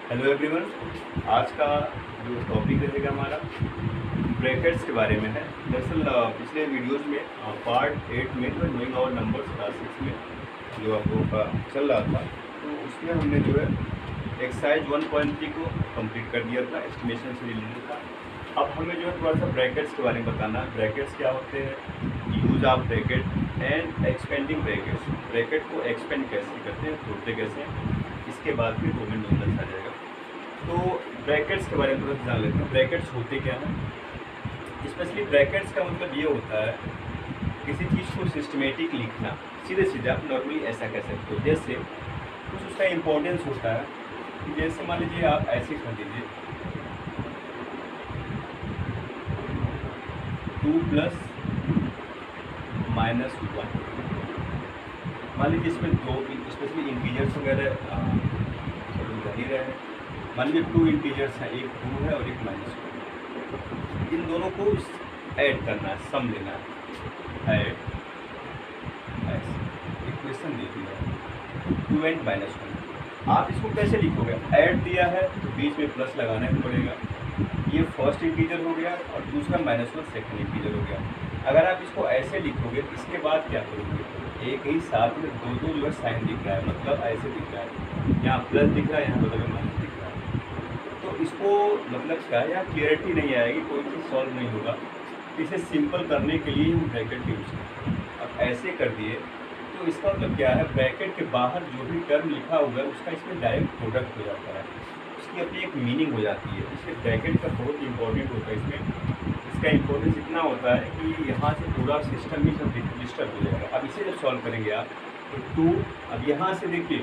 Hello everyone. आज का जो टॉपिक रहेगा हमारा ब्रैकेट्स के बारे में है। दरअसल पिछले वीडियोस में पार्ट 8 में जो नोइंग आवर नंबर्स क्लास 6 में जो आप लोगों का चल रहा था, तो उसमें हमने जो है एक्सरसाइज 1.3 को कंप्लीट कर दिया था, एस्टिमेशन से रिलेटेड था। अब हमें जो है थोड़ा सा ब्रैकेट्स के बारे में बताना है। ब्रैकेट्स क्या होते हैं, use of bracket and expanding brackets. Bracket को एक्सपेंड कैसे करते हैं, तोड़ते कैसे हैं, इसके बाद फिर रोमन न्यूमरल्स आ जाएगा। तो ब्रैकेट्स के बारे में थोड़ा जान लेते हैं। ब्रैकेट्स होते क्या हैं। स्पेशली ब्रैकेट्स का मतलब ये होता है किसी चीज़ को सिस्टमेटिक लिखना। सीधे सीधे आप नॉर्मली ऐसा कह सकते हो। जैसे कुछ उसका इम्पोर्टेंस होता है कि जैसे मान लीजिए आप ऐसे कर दीजिए 2 + -1। मान लीजिए इसमें दो स्पेशली इंटीजर्स वगैरह कर ही रहे हैं। मान लीजिए 2 इंटीजर्स हैं, एक 2 है और एक -2। इन दोनों को ऐड करना है, सम लेना है, ऐड ऐसे इक्वेशन दे दिया है 2 and -1। आप इसको कैसे लिखोगे, ऐड दिया है तो बीच में प्लस लगाना ही पड़ेगा। ये फर्स्ट इंटीजर हो गया और दूसरा -1 सेकंड इंटीजर हो गया। अगर आप इसको ऐसे लिखोगे इसके बाद क्या करोगे, एक ही साथ में दो जो है साइन दिख रहा है, मतलब ऐसे दिख रहा है, यहाँ प्लस दिख रहा है, यहाँ बदल में माइनस दिख रहा है। तो इसको मतलब क्या है, यहाँ क्लियरिटी नहीं आएगी, कोई चीज़ सॉल्व नहीं होगा। इसे सिंपल करने के लिए हम ब्रैकेट यूज करते हैं। अब ऐसे कर दिए तो इसका मतलब क्या है, ब्रैकेट के बाहर जो भी टर्म लिखा हुआ है उसका इसमें डायरेक्ट प्रोडक्ट हो जाता है, उसकी अपनी एक मीनिंग हो जाती है। इसलिए ब्रैकेट का बहुत इंपॉर्टेंट होता है। इसमें इसका इम्पोर्टेंस इतना होता है कि यहाँ से पूरा सिस्टम ही सब डिस्टर्ब हो जाएगा। अब इसे जब सॉल्व करेंगे आप तो 2, अब यहाँ से देखिए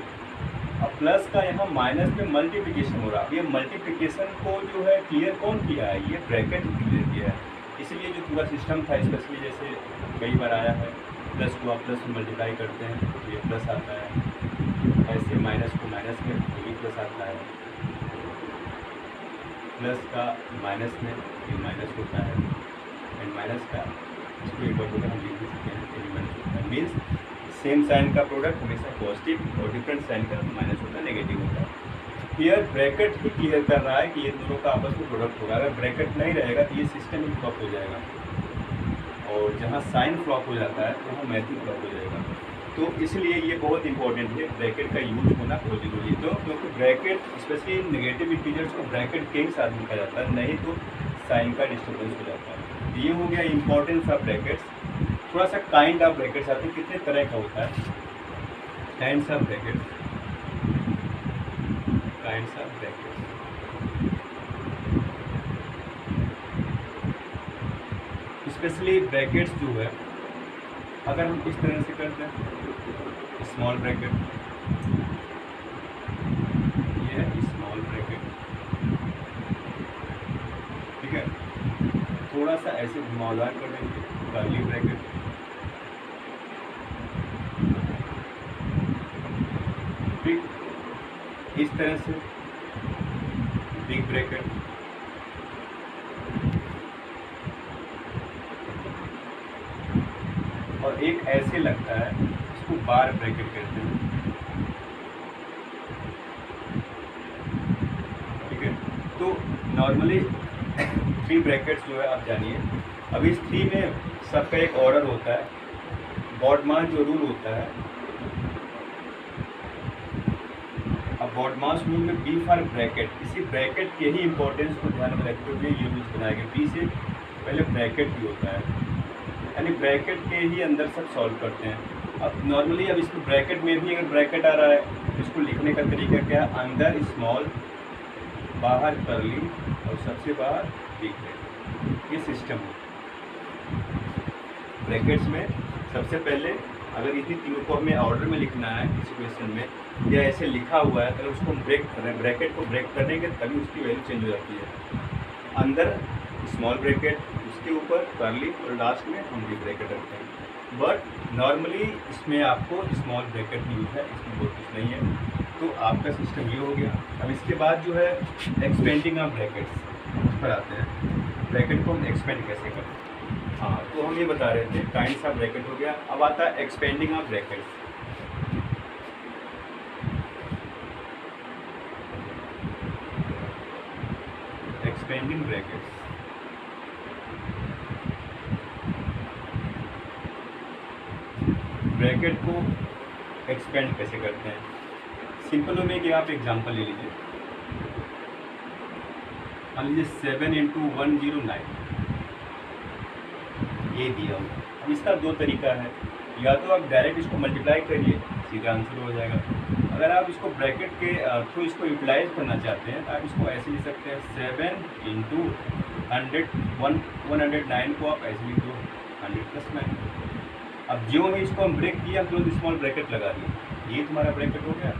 अब प्लस का यहाँ माइनस में मल्टीप्लिकेशन हो रहा है। ये मल्टीप्लिकेशन को जो है क्लियर कौन किया है, ये ब्रैकेट क्लियर किया है। इसीलिए जो पूरा सिस्टम था, स्पेशली जैसे कई बार आया है प्लस को आप प्लस में मल्टीप्लाई करते हैं तो ये प्लस आता है, ऐसे माइनस को माइनस में तो भी प्लस आता है, प्लस का माइनस में ये माइनस होता है, एंड माइनस का इसको एक बार हम लिख सकते हैं ये माइनस होता है। मीन्स सेम साइन का प्रोडक्ट हमेशा पॉजिटिव और डिफरेंट साइन का माइनस होता है, नेगेटिव होता है। हियर ब्रैकेट ही क्लियर कर रहा है कि ये दोनों का आपस में प्रोडक्ट होगा। अगर ब्रैकेट नहीं रहेगा तो ये सिस्टम ही फ्लॉप हो जाएगा, और जहाँ साइन फ्लॉप हो जाता है वहाँ मैथ ही फ्लॉप हो जाएगा। तो इसलिए ये बहुत इंपॉर्टेंट है, ब्रैकेट का यूज होना बहुत जरूरी है। तो क्योंकि ब्रैकेट स्पेशली नेगेटिव इंटीजर्स को ब्रैकेट के ही साथ लिखा जाता है, नहीं तो साइन का डिस्टर्बेंस हो जाता है। ये हो गया इंपॉर्टेंस ऑफ ब्रैकेट्स। थोड़ा सा काइंड ऑफ ब्रैकेट्स आते हैं, कितने तरह का होता है kinds of brackets. Kinds of brackets specially brackets जो है, अगर हम इस तरह से करते हैं स्मॉल ब्रैकेट, ये है स्मॉल ब्रैकेट, ठीक है। थोड़ा सा ऐसे घुमावदार कर देंगे कर्ली ब्रैकेट, ठीक। इस तरह से बिग ब्रैकेट, और एक ऐसे लगता है इसको बार ब्रैकेट कहते हैं, ठीक है। तो नॉर्मली 3 ब्रैकेट्स जो है आप जानिए। अब इस 3 में सबका एक ऑर्डर होता है। बॉडमास जो रूल होता है, अब बॉडमास रूल में बी फॉर ब्रैकेट, इसी ब्रैकेट के ही इंपॉर्टेंस को ध्यान में रखते हुए ये रूल्स बनाए गए। बी से पहले ब्रैकेट भी होता है, यानी ब्रैकेट के ही अंदर सब सॉल्व करते हैं। अब नॉर्मली अब इसमें ब्रैकेट में भी अगर ब्रैकेट आ रहा है तो इसको लिखने का तरीका क्या है, अंदर स्मॉल, बाहर कर्ली और सबसे बाहर बिग ब्रैकेट। ये सिस्टम है ब्रैकेट्स में। सबसे पहले अगर इतनी तीनों को हमें ऑर्डर में लिखना है किसी क्वेश्चन में, या ऐसे लिखा हुआ है, अगर उसको ब्रेक कर रहे हैं, ब्रैकेट को ब्रेक करेंगे तभी उसकी वैल्यू चेंज हो जाती है। अंदर स्मॉल ब्रैकेट, उसके ऊपर कर्ली और लास्ट में हम बिग ब्रैकेट रखते हैं। बट नॉर्मली इसमें आपको स्मॉल ब्रैकेट यूज है, इसमें बहुत कुछ नहीं है। तो आपका सिस्टम ये हो गया। अब इसके बाद जो है एक्सपेंडिंग ऑफ ब्रैकेट्स उस पर आते हैं। ब्रैकेट को हम एक्सपेंड कैसे करते हैं, हाँ, तो हम ये बता रहे थे काइंड्स ऑफ ब्रैकेट हो गया। अब आता है expanding of brackets. Expanding brackets. Bracket को एक्सपेंड कैसे करते हैं? सिंपल वे में कि आप एग्जांपल ले लीजिए, मान लीजिए 7 × 109 ये दिया हुआ। अब इसका दो तरीका है, या तो आप डायरेक्ट इसको मल्टीप्लाई करिए, सीधा आंसर हो जाएगा। अगर आप इसको ब्रैकेट के थ्रू इसको यूटिलाइज करना चाहते हैं तो आप इसको ऐसे लिख सकते हैं, 7 × 109 को आप ऐसे लिख दो 100 + 9। अब जो है इसको हम ब्रेक किया, क्लोज स्मॉल ब्रैकेट लगा दिए, ये तुम्हारा ब्रैकेट हो गया,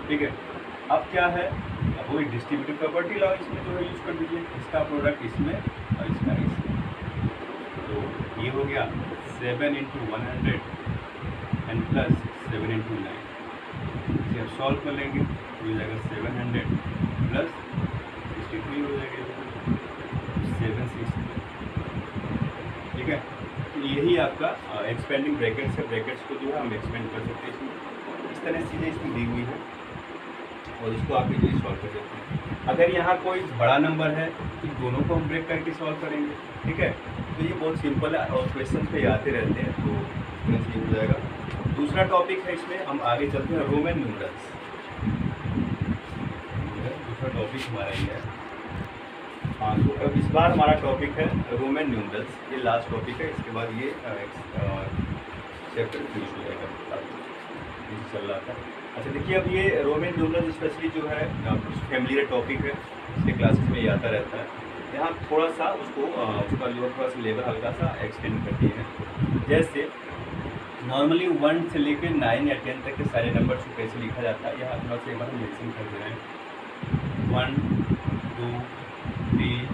ठीक है। अब क्या है, अब वही डिस्ट्रीब्यूटिव प्रॉपर्टी लॉ इसमें जो है यूज कर दीजिए, इसका प्रोडक्ट इसमें और इसका इसमें। तो ये हो गया 7 × 100 एंड प्लस 7 × 9। इसे अब सॉल्व कर लेंगे तो हो जाएगा 700 प्लस 63 हो जाएगा 760, ठीक है। तो यही आपका एक्सपेंडिंग ब्रैकेट्स है। ब्रैकेट्स को जो है हम एक्सपेंड कर सकते हैं इसमें, इस तरह चीज़ें इसमें दी हुई है और इसको आप इजीली सॉल्व कर सकते हैं। अगर यहाँ कोई बड़ा नंबर है तो दोनों को हम ब्रेक करके सॉल्व करेंगे, ठीक है। तो ये बहुत सिंपल है और क्वेश्चन पे आते रहते हैं, तो ये हो जाएगा। दूसरा टॉपिक है इसमें, हम आगे चलते हैं, रोमन न्यूमरल्स। दूसरा टॉपिक हमारा ये है। हाँ, तो अब इस बार हमारा टॉपिक है रोमन न्यूमरल्स, ये लास्ट टॉपिक है। इसके बाद ये चैप्टर फिनिश हो जाएगा, चल रहा था। अच्छा देखिए, अब ये रोमन न्यूमरल्स स्पेशली जो है कुछ फैमिलियर टॉपिक है, इसके क्लासेस में ये आता रहता है। यहाँ थोड़ा सा उसको उसका जो थोड़ा सा लेवल हल्का सा एक्सटेंड करती है। जैसे नॉर्मली 1 से लेकर 9 या 10 तक के सारे नंबर्स को कैसे लिखा जाता है, यहाँ थोड़ा सा एक बार हम मेंशन कर दे रहे हैं। 1 2 3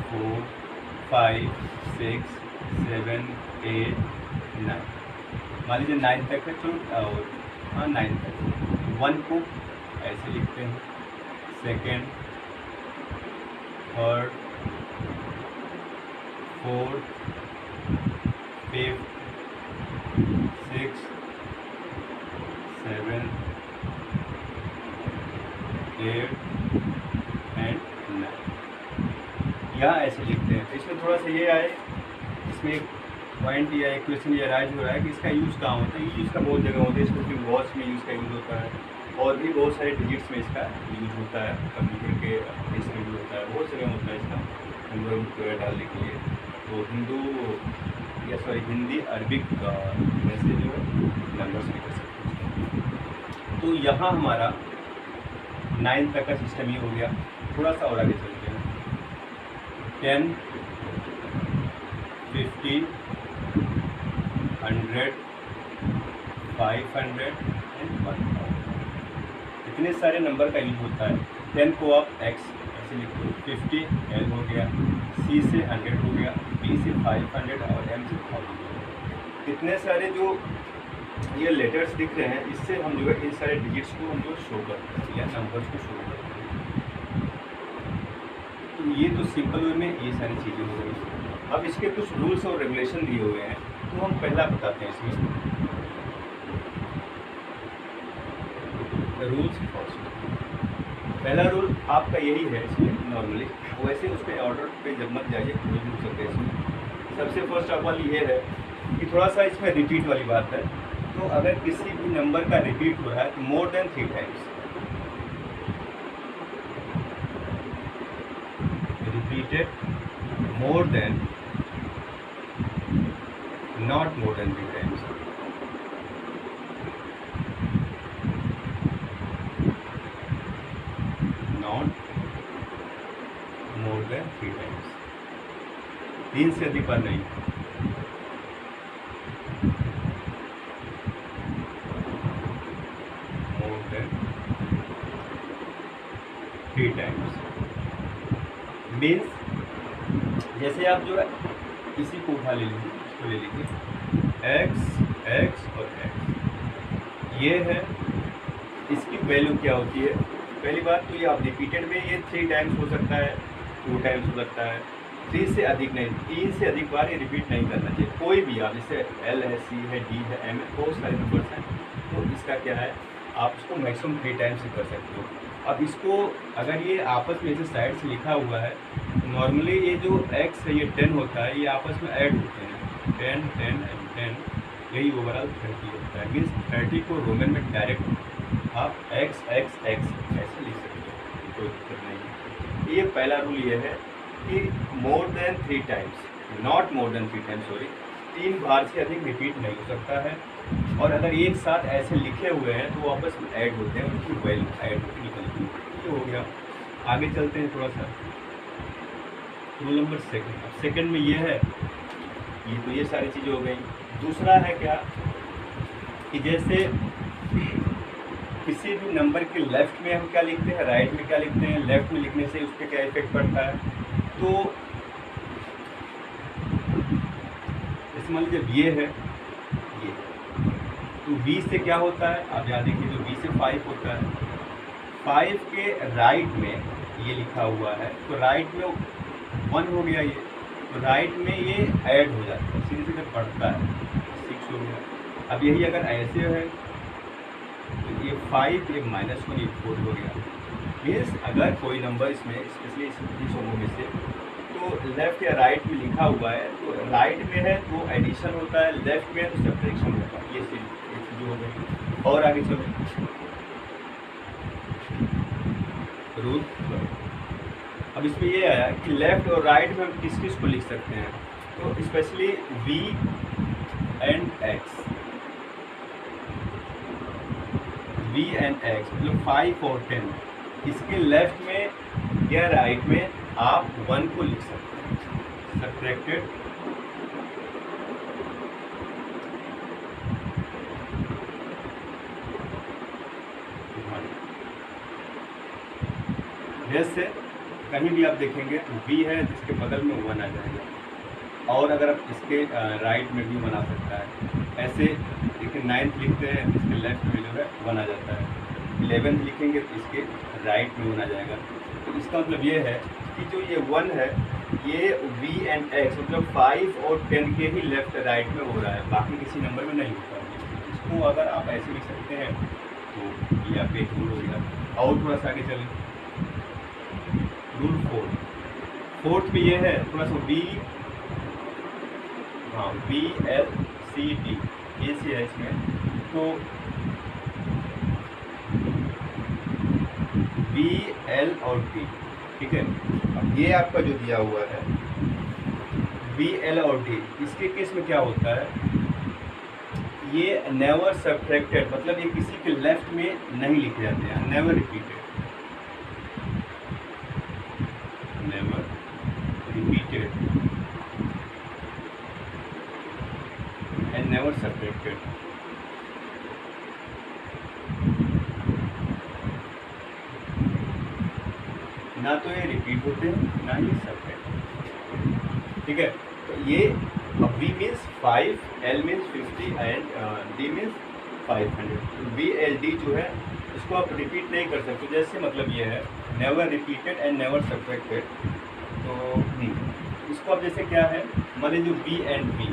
4 5 6 7 8 9। मान लीजिए 9 तक है, चलो हाँ 9 तक। 1 को ऐसे लिखते हैं, second, third, fourth, fifth, 6 7 8 and 9, यहाँ ऐसे लिखते हैं। तो इसमें थोड़ा सा ये आए, इसमें एक पॉइंट या एक क्वेश्चन ये राइज हो रहा है कि इसका यूज़ कहाँ होता है। ये इसका बहुत जगह होता है, इसको वॉच में यूज़ का यूज़ होता है और भी बहुत सारे डिजिट्स में इसका यूज़ होता है, कंप्यूटर के इसमें यूज़ होता है, बहुत जगह होता है इसका नंबर डालने के लिए। तो हिंदी अरबिक में से जो है नंबर्स लिख सकते हैं। तो यहाँ हमारा 9 तक का सिस्टम ये हो गया। थोड़ा सा और आगे चलते हैं, 10 50 100 500 एंड 1000। इतने सारे नंबर का यूज होता है। 10 को आप x ऐसे लिख दो, 50 L हो गया, C से 100 हो गया, B से 500 और M से 1000 हो गया। इतने सारे जो ये लेटर्स दिख रहे हैं, इससे हम जो है इन सारे डिजिट्स को हम जो शो करते हैं या नंबर्स को शो करते हैं। तो ये तो सिंपल वे में ये सारी चीज़ें हो गई। अब इसके कुछ रूल्स और रेगुलेशन दिए हुए हैं, तो हम पहला बताते हैं इसमें रूल्स। पहला रूल आपका यही है इसमें नॉर्मली, वैसे उस पर ऑर्डर पे जब मत जाइए, कोई भी हो सकते हैं इसमें। सबसे फर्स्ट ऑफ ऑल ये है कि थोड़ा सा इसमें रिपीट वाली बात है। तो अगर किसी भी नंबर का रिपीट हो रहा है तो more than 3 times, repeated more than, not more than 3 times. Not more than 3 times. 3 से अधिक बार नहीं। More than 3 times means जैसे आप जो है किसी को उठा ले लीजिए, ले लीजिए x x और x, ये है। इसकी वैल्यू क्या होती है? पहली बात तो ये आप रिपीटेड में ये 3 टाइम्स हो सकता है, 2 टाइम्स हो सकता है, 3 से अधिक नहीं, 3 से अधिक बार ये रिपीट नहीं करना चाहिए। कोई भी आप, जैसे L है, C है, D है, M है, बहुत सारे नंबर्स हैं, तो इसका क्या है आप इसको मैक्सिमम 3 टाइम्स ही कर सकते हो। अब इसको अगर ये आपस में ऐसे साइड से लिखा हुआ है, नॉर्मली ये जो x है ये 10 होता है, ये आपस में ऐड होते हैं 10 10 एंड 10, यही ओवरऑल 30 होता है। मीन्स 30 को रोमन में डायरेक्ट आप x x x ऐसे लिख सकते हो, कोई दिक्कत नहीं है। ये पहला रूल ये है कि more than 3 times, not more than 3 times, sorry, 3 बार से अधिक रिपीट नहीं हो सकता है। और अगर एक साथ ऐसे लिखे हुए हैं तो वो आपस में ऐड होते हैं, उनकी वैल्यू ऐड होती निकलती है। ये हो गया। आगे चलते हैं थोड़ा सा, रूल नंबर सेकंड। अब सेकंड में ये है, ये तो ये सारी चीज़ें हो गई। दूसरा है क्या कि जैसे किसी भी नंबर के लेफ़्ट में हम क्या लिखते हैं, राइट में क्या लिखते हैं। लेफ़्ट में लिखने से उस पर क्या इफेक्ट पड़ता है, तो जैसे मान लीजिए ये है, ये तो 20 से क्या होता है, आप यहाँ देखिए तो 20 से 5 होता है। 5 के राइट में ये लिखा हुआ है, तो राइट में 1 हो गया ये, तो राइट में ये ऐड हो जाता है, सीधे सीधे बढ़ता है, 6 हो गया। अब यही अगर ऐसे है तो ये 5, ये -1, ये 4 हो गया। मीन्स अगर कोई नंबर इसमें स्पेशली इस समूह में से तो लेफ़्ट या राइट में लिखा हुआ है, तो राइट में है तो एडिशन होता है, लेफ़्ट में है तो सब्ट्रैक्शन होता है। ये चीज़ हो गई। और आगे चलो, रूल। अब इसमें ये आया कि लेफ़्ट और राइट में हम किस किस को लिख सकते हैं, तो specially v and x, v and x मतलब 5 और 10, इसके लेफ़्ट में या राइट में आप 1 को लिख सकते हैं, सब्ट्रैक्टेड जैसे कहीं भी आप देखेंगे तो v है जिसके बगल में 1 आ जाएगा। और अगर आप इसके राइट में भी 1 आ सकता है। ऐसे देखिए 9th लिखते हैं, इसके लेफ्ट में जो है 1 आ जाता है। 11th लिखेंगे तो इसके राइट में 1 आ जाएगा। तो इसका मतलब ये है कि जो ये 1 है ये v एंड x मतलब 5 और 10 के ही लेफ्ट राइट में हो रहा है, बाकी किसी नंबर में नहीं होता है। इसको अगर आप ऐसे लिख सकते हैं तो ये आप एक रूल हो गया। और थोड़ा सा आगे चलें, रूल 4th में ये है थोड़ा सा b, हाँ b l c d ये सी है इसमें, तो b l और d, ठीक है। अब ये आपका जो दिया हुआ है b l और d, इसके केस में क्या होता है, ये नेवर सब्ट्रैक्टेड मतलब ये किसी के लेफ्ट में नहीं लिखे जाते हैं, never repeated, never repeated and never subtracted. ना तो ये रिपीट होते हैं ना ही सब्ट्रैक्ट, ठीक है। तो ये अब v means 5, l means 50 and d means 500। तो v l d जो है इसको आप रिपीट नहीं कर सकते। जैसे मतलब ये है never repeated and never subtracted, तो इसको अब जैसे क्या है, मान लीजिए v एंड b,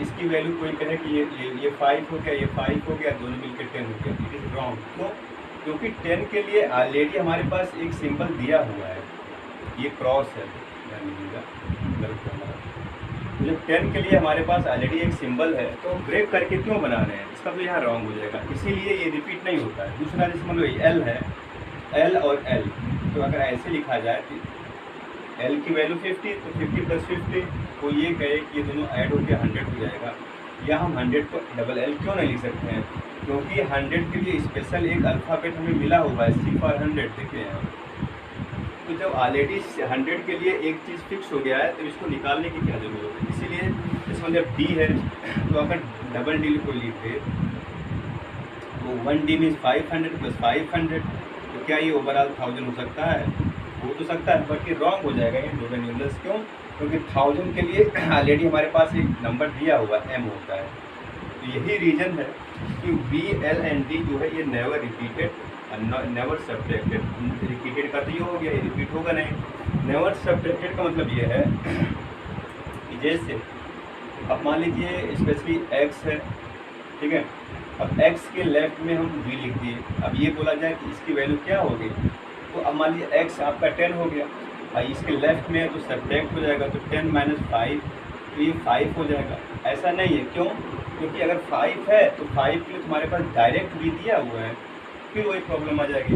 इसकी वैल्यू कोई कहे कि ये 5 हो गया, ये 5 हो गया, दोनों मिलकर 10 हो गया, इट इज रॉन्ग। तो क्योंकि 10 के लिए ऑलरेडी हमारे पास एक सिंबल दिया हुआ है, ये क्रॉस है, जब 10 के लिए हमारे पास ऑलरेडी एक सिंबल है तो ब्रेक करके क्यों बना रहे हैं, इसका तो यहाँ रॉन्ग हो जाएगा, इसीलिए ये रिपीट नहीं होता है। दूसरा जैसे मान लो एल है, एल और एल, तो अगर ऐसे लिखा जाए कि एल की वैल्यू 50 तो 50 + 50, तो ये कहे कि ये दोनों ऐड होकर 100 हो जाएगा। या हम 100 को डबल एल क्यों नहीं लिख सकते हैं, क्योंकि 100 के लिए स्पेशल एक अल्फ़ाबेट हमें मिला हुआ है, C for 100, देखिए यहाँ। तो जब ऑलरेडी 100 के लिए एक चीज़ फिक्स हो गया है तो इसको निकालने की क्या ज़रूरत है। इसीलिए इसमें जब डी है तो अगर डबल डी को लिखे तो 1D मीन्स 500 + 500, तो क्या ये ओवरऑल 1000 हो सकता है, हो तो सकता है, बट ये रॉन्ग हो जाएगा ये दोनों न्यूमरल्स। क्यों, क्योंकि 1000 के लिए ऑलरेडी हमारे पास एक नंबर दिया हुआ m होता है। तो यही रीज़न है कि v l एंड d जो है ये never repeated never subtracted. Repeated का तो ये हो गया, ये रिपीट होगा नहीं। नेवर सब्ट्रैक्टेड का मतलब ये है कि जैसे अब मान लीजिए स्पेशली x है, ठीक है, अब x के लेफ्ट में हम v लिख दिए। अब ये बोला जाए कि इसकी वैल्यू क्या हो गई, तो अब मान लीजिए x आपका 10 हो गया और इसके लेफ्ट में है तो सब्ट्रैक्ट हो जाएगा, तो 10 माइनस 5, तो ये 5 हो जाएगा। ऐसा नहीं है, क्यों? क्योंकि अगर 5 है तो 5 के लिए तुम्हारे पास डायरेक्ट v दिया हुआ है, फिर वही प्रॉब्लम आ जाएगी।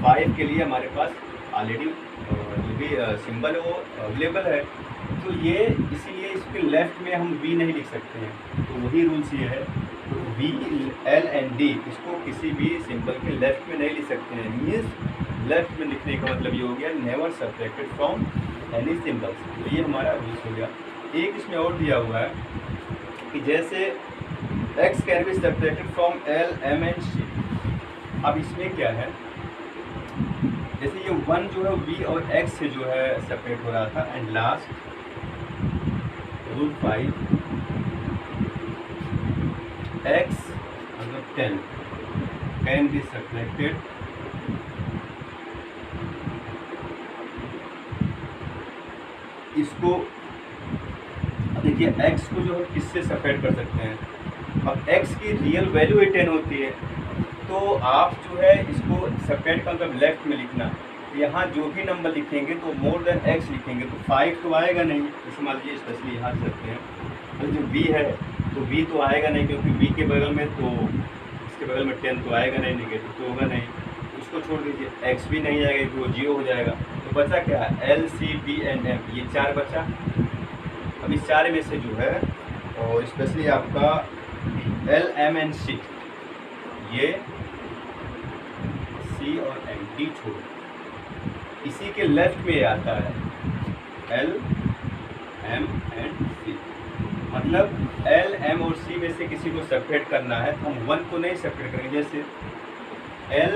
5 के लिए हमारे पास ऑलरेडी जो भी सिंबल है वो अवेलेबल है, तो ये इसीलिए इसके लेफ्ट में हम v नहीं लिख सकते हैं। तो वही रूल्स ये है, तो v, l एंड d इसको किसी भी सिंबल के लेफ्ट में नहीं लिख सकते हैं। मीन्स लेफ्ट में लिखने का मतलब ये हो गया never subtracted from any symbols. तो ये हमारा रूल्स हो गया। एक इसमें और दिया हुआ है कि जैसे x can be subtracted from l, m and c। अब इसमें क्या है, जैसे ये 1 जो है v और x से जो है सेपरेट हो रहा था, एंड लास्ट रूट 5 x मतलब 10 कैन बी सब्ट्रैक्टेड इसको। देखिए x को जो है किससे सेपरेट कर सकते हैं, अब x की रियल वैल्यू ही 10 होती है, तो आप जो है इसको सेपरेट का मतलब लेफ्ट में लिखना। यहाँ जो भी नंबर लिखेंगे तो मोर देन x लिखेंगे, तो 5 तो आएगा नहीं। जैसे मान लीजिए स्पेशली यहाँ से सकते हैं, तो जो v है तो v तो आएगा नहीं, क्योंकि v के बगल में तो इसके बगल में 10 तो आएगा नहीं, नेगेटिव तो होगा नहीं, उसको छोड़ दीजिए। x भी नहीं आएगा क्योंकि वो 0 हो जाएगा। तो बचा क्या है, l, c, d and m, ये 4 बचा। अब इस 4 में से जो है और स्पेशली आपका l, m एंड c, ये c और m, d छोड़, इसी के लेफ्ट में आता है l, m एंड c। मतलब l, m और c में से किसी को सेपरेट करना है तो हम 1 को नहीं सेपरेट करेंगे। जैसे l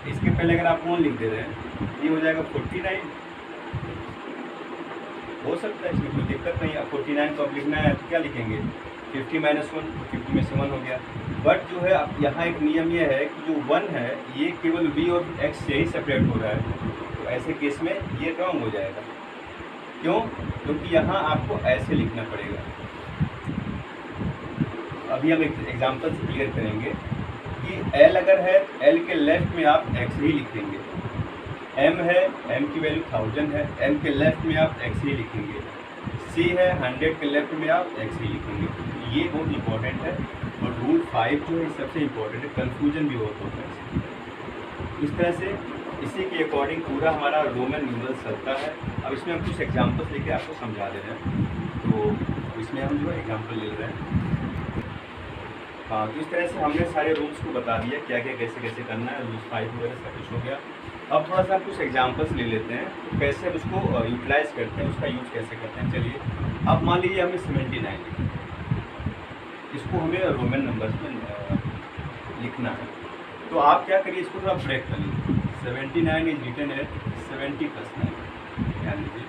इसके पहले अगर आप 1 लिख दे रहे हैं, ये हो जाएगा 49, हो सकता है, इसमें कोई दिक्कत नहीं है। 49 को अब लिखना है तो क्या लिखेंगे, 50 माइनस 1, 50 में से 1 हो गया। बट जो है अब यहाँ एक नियम ये है कि जो 1 है ये केवल v और x से ही सेपरेट हो रहा है, तो ऐसे केस में ये रॉन्ग हो जाएगा। क्यों? क्योंकि यहाँ आपको ऐसे लिखना पड़ेगा। अभी हम एक एग्जाम्पल से क्लियर करेंगे कि l अगर है, l के लेफ्ट में आप x ही लिखेंगे, m है, m की वैल्यू 1000 है, m के लेफ्ट में आप x ही लिखेंगे, c है 100 के लेफ्ट में आप x ही लिखेंगे। ये बहुत इंपॉर्टेंट है, और रूल 5 जो है सबसे इम्पोर्टेंट है, कन्फ्यूजन भी होता है। इस तरह से इसी के अकॉर्डिंग पूरा हमारा रोमन न्यूमरल चलता है। अब इसमें हम कुछ एग्जाम्पल्स लेके आपको समझा दे रहे हैं, तो इसमें हम जो है एग्जाम्पल ले रहे हैं। हाँ, तो इस तरह से हमने सारे रूल्स को बता दिया, क्या क्या कैसे कैसे करना है, रूल्स 5 वगैरह सब कुछ हो गया। अब थोड़ा सा हम कुछ एग्जाम्पल्स ले लेते हैं, तो कैसे हम उसको यूटिलाइज करते हैं, उसका यूज़ कैसे करते हैं। चलिए, अब मान लीजिए हमें 79 इसको हमें रोमन नंबर्स में लिखना है, तो आप क्या करिए, इसको थोड़ा ब्रेक कर लीजिए। 79 इज रिटन है 70 + 9, ध्यान दीजिए,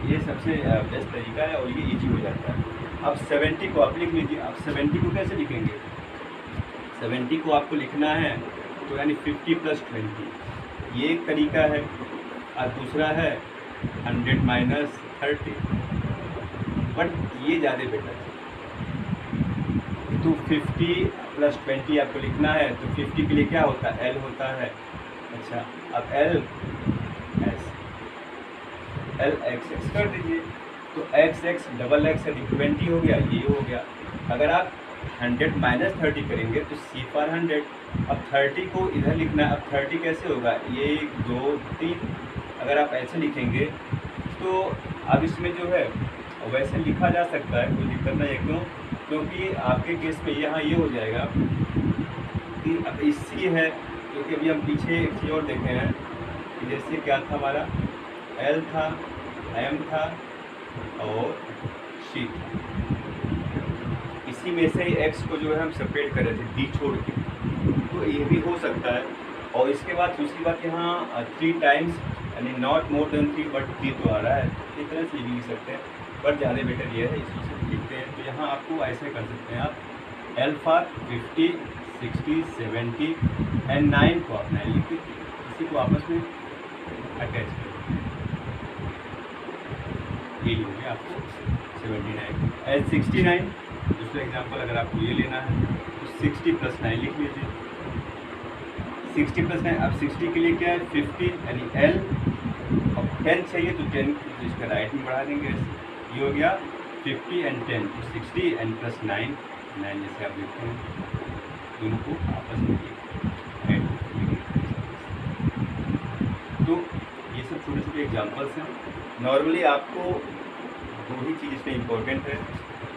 ये सबसे बेस्ट तरीका है और ये ईजी हो जाता है। अब 70 को आप लिख लीजिए। अब 70 को कैसे लिखेंगे, 70 को आपको लिखना है तो यानी 50 + 20, ये एक तरीका है, और दूसरा है 100 माइनस 30, बट ये ज़्यादा बेटर है। तो 50 + 20 आपको लिखना है, तो 50 के लिए क्या होता है, L होता है। अच्छा, अब L x x कर दीजिए, तो x x डबल x है, 20 हो गया, ये हो गया। अगर आप 100 माइनस 30 करेंगे तो c पर 100। अब 30 को इधर लिखना है। अब 30 कैसे होगा, ये 1 2 3, अगर आप ऐसे लिखेंगे तो अब इसमें जो है वैसे लिखा जा सकता है, कोई दिक्कत नहीं है। क्यों? क्योंकि आपके केस में यहाँ ये हो जाएगा कि अब c है, क्योंकि अभी हम पीछे एक चीज़ और देखे हैं कि जैसे क्या था हमारा, L था, M था और C था, इसी में से ही x को जो है हम सेपरेट कर रहे थे d छोड़ के, तो ये भी हो सकता है। और इसके बाद दूसरी बात, यहाँ 3 टाइम्स यानी नॉट मोर देन 3 बट 3 तो आ रहा है, इस तरह से भी लिख सकते हैं, पर ज़्यादा बेटर ये है इसी से लिखते हैं। तो यहाँ आपको ऐसे कर सकते हैं आप, L for 50 60 70 एंड 9 को आप 9 लिख दीजिए, इसी को आपस में अटैच कर ये हो गया आपको 79। एज 69 दूसरा एग्जांपल अगर आपको ये लेना है, तो 60 + 9 लिख लीजिए। 60 + 9, अब 60 के लिए क्या है 50 यानी L, और 10 चाहिए तो 10 इसका राइट में बढ़ा देंगे ऐसे। ये हो गया 50 एंड 10, तो 60 एंड प्लस 9, 9 जैसे आप लिखते हैं, दोनों को आपस में ऐड। तो ये सब छोटे छोटे एग्जांपल्स हैं। नॉर्मली आपको दो ही चीज़ इसमें इम्पोर्टेंट है,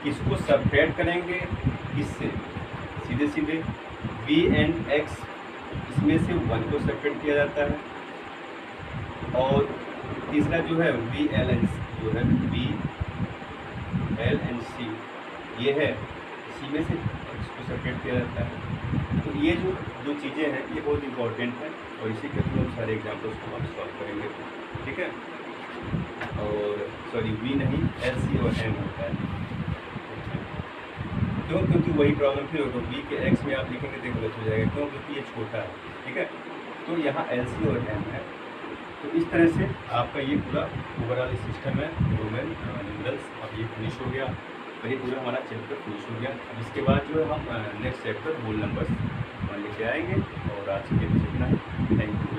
किसको सबट्रैक्ट करेंगे इससे, सीधे सीधे v एंड x, इसमें से 1 को सबट्रैक्ट किया जाता है, और तीसरा जो है v l एंड जो है v l एंड c, ये है इसी में से x को सबट्रैक्ट किया जाता है। तो ये जो दो चीज़ें हैं ये बहुत इंपॉर्टेंट है, और इसी के थ्रू हम सारे एग्जाम्पल्स को हम सॉल्व करेंगे, ठीक है। और सॉरी v नहीं l c और m होता है, क्यों, क्योंकि वही प्रॉब्लम फिर होगा, v के x में आप लिखेंगे तो गलत हो जाएगा, क्यों, क्योंकि ये छोटा है, ठीक है। तो यहाँ l c और m है। तो इस तरह से आपका ये पूरा ओवरऑल सिस्टम है रोमन न्यूमरल्स। अब ये फिनिश हो गया, और ये पूरा हमारा चैप्टर फिनिश हो गया। अब इसके बाद जो है हम नेक्स्ट चैप्टर होल नंबर्स लेके आएंगे, और आज के लिए इतना है। Thank you.